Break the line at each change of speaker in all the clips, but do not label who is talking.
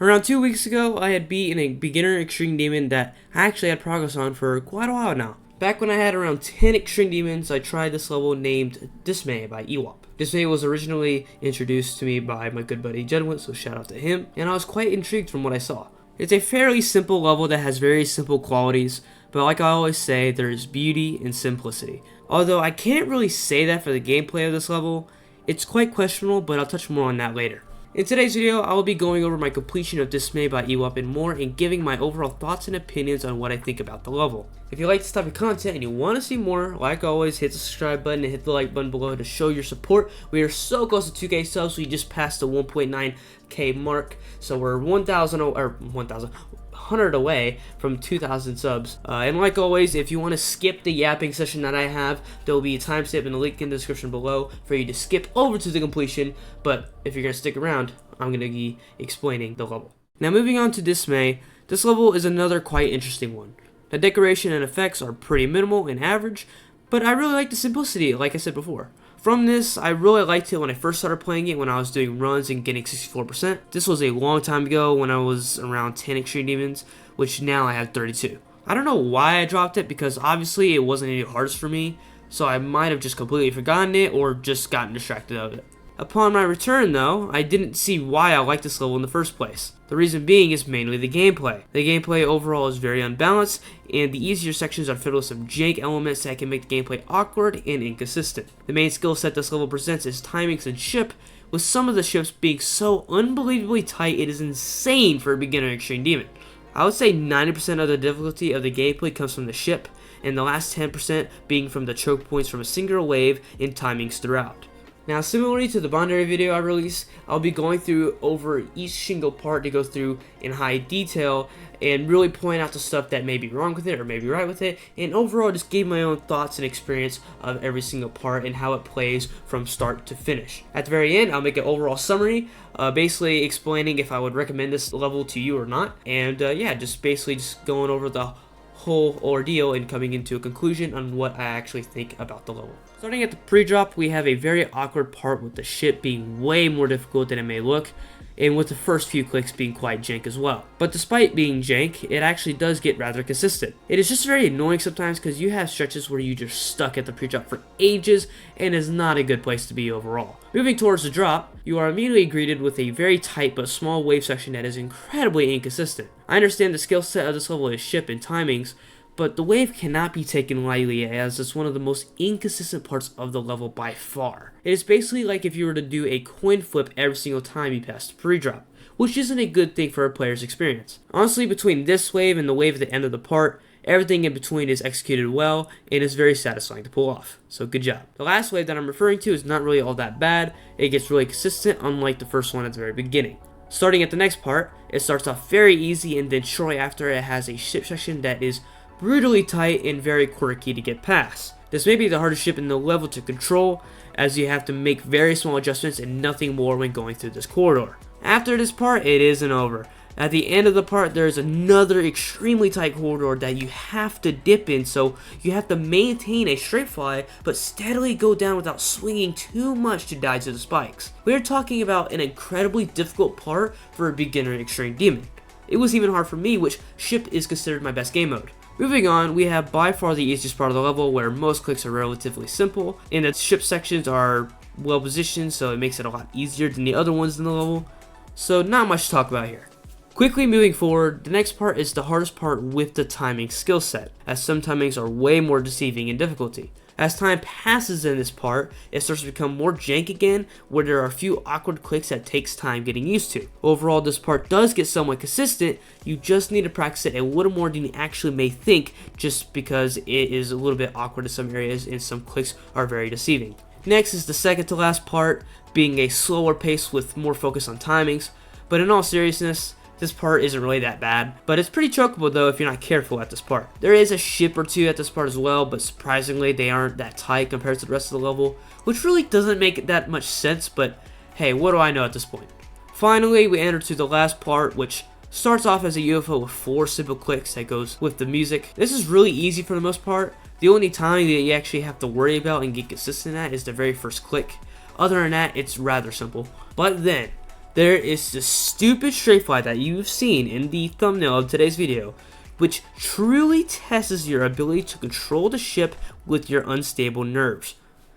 Around 2 weeks ago, I had beaten a beginner extreme demon that I actually had progress on for quite a while now. Back when I had around 10 extreme demons, I tried this level named Dismay by Ewop. Dismay was originally introduced to me by my good buddy Jedwin, so shout out to him, and I was quite intrigued from what I saw. It's a fairly simple level that has very simple qualities, but like I always say, there is beauty in simplicity. Although I can't really say that for the gameplay of this level, it's quite questionable, but I'll touch more on that later. In today's video, I will be going over my completion of Dismay by Ewop and more, and giving my overall thoughts and opinions on what I think about the level. If you like this type of content and you want to see more, like always, hit the subscribe button and hit the like button below to show your support. We are so close to 2K subs, we just passed the 1.9K mark, so we're 100 away from 2,000 subs. And like always, if you want to skip the yapping session that I have, there will be a timestamp in the link in the description below for you to skip over to the completion. But if you're going to stick around, I'm going to be explaining the level. Now moving on to Dismay, this level is another quite interesting one. The decoration and effects are pretty minimal and average, but I really like the simplicity, like I said before. From this, I really liked it when I first started playing it, when I was doing runs and getting 64%. This was a long time ago when I was around 10 extreme demons, which now I have 32. I don't know why I dropped it, because obviously it wasn't any hardest for me, so I might have just completely forgotten it or just gotten distracted of it. Upon my return though, I didn't see why I liked this level in the first place. The reason being is mainly the gameplay. The gameplay overall is very unbalanced, and the easier sections are filled with some jank elements that can make the gameplay awkward and inconsistent. The main skill set this level presents is timings and ship, with some of the ships being so unbelievably tight it is insane for a beginner extreme demon. I would say 90% of the difficulty of the gameplay comes from the ship, and the last 10% being from the choke points from a single wave and timings throughout. Now, similarly to the Bondary video I released, I'll be going through over each single part to go through in high detail and really point out the stuff that may be wrong with it or may be right with it, and overall just give my own thoughts and experience of every single part and how it plays from start to finish. At the very end, I'll make an overall summary, basically explaining if I would recommend this level to you or not, and yeah, just basically just going over the whole ordeal and coming into a conclusion on what I actually think about the level. Starting at the pre-drop, we have a very awkward part with the ship being way more difficult than it may look, and with the first few clicks being quite jank as well. But despite being jank, it actually does get rather consistent. It is just very annoying sometimes because you have stretches where you're just stuck at the pre-drop for ages, and is not a good place to be overall. Moving towards the drop, you are immediately greeted with a very tight but small wave section that is incredibly inconsistent. I understand the skill set of this level is ship and timings, but the wave cannot be taken lightly, as it's one of the most inconsistent parts of the level by far. It is basically like if you were to do a coin flip every single time you pass the pre-drop, which isn't a good thing for a player's experience. Honestly, between this wave and the wave at the end of the part, everything in between is executed well and is very satisfying to pull off, so good job. The last wave that I'm referring to is not really all that bad. It gets really consistent, unlike the first one at the very beginning. Starting at the next part, it starts off very easy, and then shortly after it has a ship section that is brutally tight and very quirky to get past. This may be the hardest ship in the level to control, as you have to make very small adjustments and nothing more when going through this corridor. After this part, it isn't over. At the end of the part, there is another extremely tight corridor that you have to dip in, so you have to maintain a straight fly but steadily go down without swinging too much to die to the spikes. We are talking about an incredibly difficult part for a beginner extreme demon. It was even hard for me, which ship is considered my best game mode. Moving on, we have by far the easiest part of the level, where most clicks are relatively simple, and the ship sections are well positioned, so it makes it a lot easier than the other ones in the level, so not much to talk about here. Quickly moving forward, the next part is the hardest part with the timing skill set, as some timings are way more deceiving in difficulty. As time passes in this part, it starts to become more jank again, where there are a few awkward clicks that takes time getting used to. Overall, this part does get somewhat consistent. You just need to practice it a little more than you actually may think, just because it is a little bit awkward in some areas and some clicks are very deceiving. Next is the second to last part, being a slower pace with more focus on timings, but in all seriousness, this part isn't really that bad, but it's pretty chokeable though if you're not careful at this part. There is a ship or two at this part as well, but surprisingly they aren't that tight compared to the rest of the level, which really doesn't make that much sense, but hey, what do I know at this point? Finally, we enter to the last part, which starts off as a UFO with 4 simple clicks that goes with the music. This is really easy for the most part. The only time that you actually have to worry about and get consistent at is the very first click. Other than that, it's rather simple. But then, there is the stupid strafe fly that you've seen in the thumbnail of today's video, which truly tests your ability to control the ship with your unstable nerves.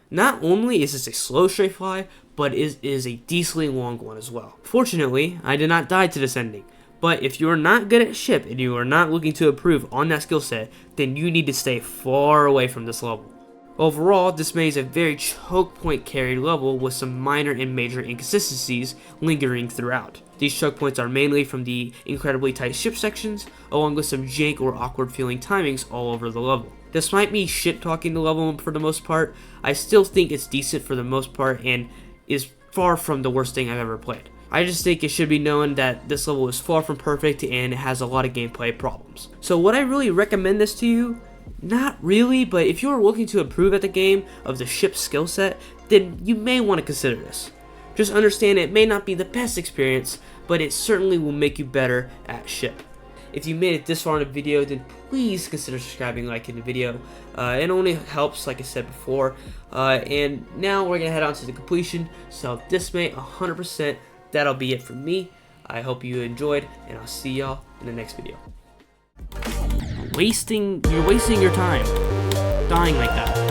Not only is this a slow strafe fly, but it is a decently long one as well. Fortunately, I did not die to this ending, but if you are not good at ship and you are not looking to improve on that skill set, then you need to stay far away from this level. Overall, this maze is a very choke point carried level with some minor and major inconsistencies lingering throughout. These choke points are mainly from the incredibly tight ship sections, along with some jank or awkward feeling timings all over the level. Despite me shit talking the level for the most part, I still think it's decent for the most part and is far from the worst thing I've ever played. I just think it should be known that this level is far from perfect and it has a lot of gameplay problems. So would I really recommend this to you? Not really, but if you're looking to improve at the game of the ship skill set, then you may want to consider this. Just understand it may not be the best experience, but it certainly will make you better at ship. If you made it this far in the video, then please consider subscribing, liking the video. It only helps, like I said before. And now we're gonna head on to the completion. So this may 100%. That'll be it from me. I hope you enjoyed, and I'll see y'all in the next video. You're wasting your time dying like that.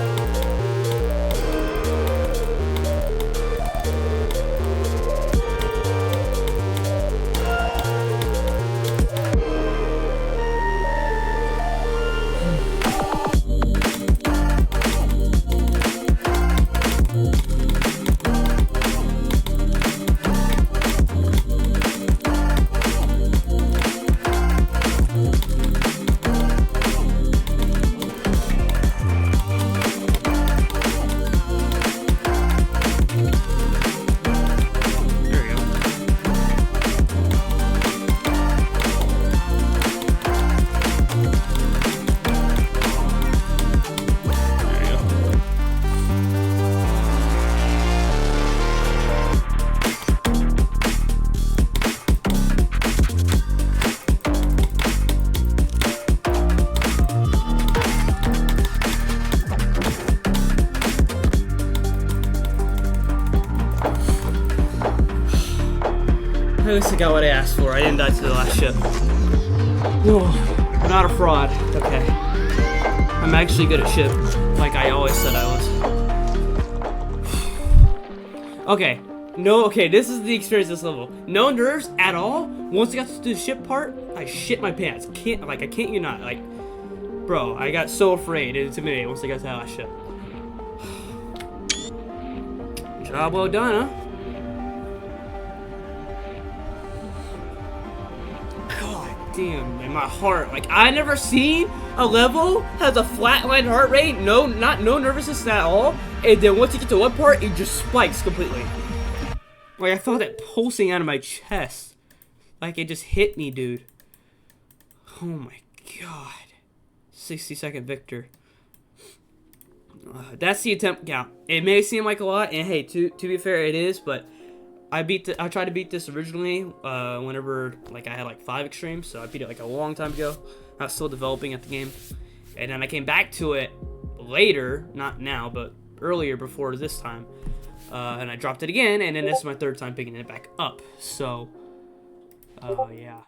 At least I got what I asked for. I didn't die to the last ship. Whoa, not a fraud. Okay. I'm actually good at ship, like I always said I was. Okay, this is the experience of this level. No nerves at all. Once I got to the ship part, I shit my pants. I can't you not. Like, bro, I got so afraid and intimidated once I got to that last ship. Job well done, huh? Damn, in my heart, like I never seen a level has a flatline heart rate, no nervousness at all, and then once you get to one part, it just spikes completely. Like I felt that pulsing out of my chest, like it just hit me, dude. Oh my god, 60-second victor. That's the attempt count. It may seem like a lot, and hey, to be fair, it is, but I tried to beat this originally whenever like I had like 5 extremes, so I beat it like a long time ago. I was still developing at the game, and then I came back to it later, not now, but earlier before this time, and I dropped it again, and then this is my 3rd time picking it back up. So, yeah.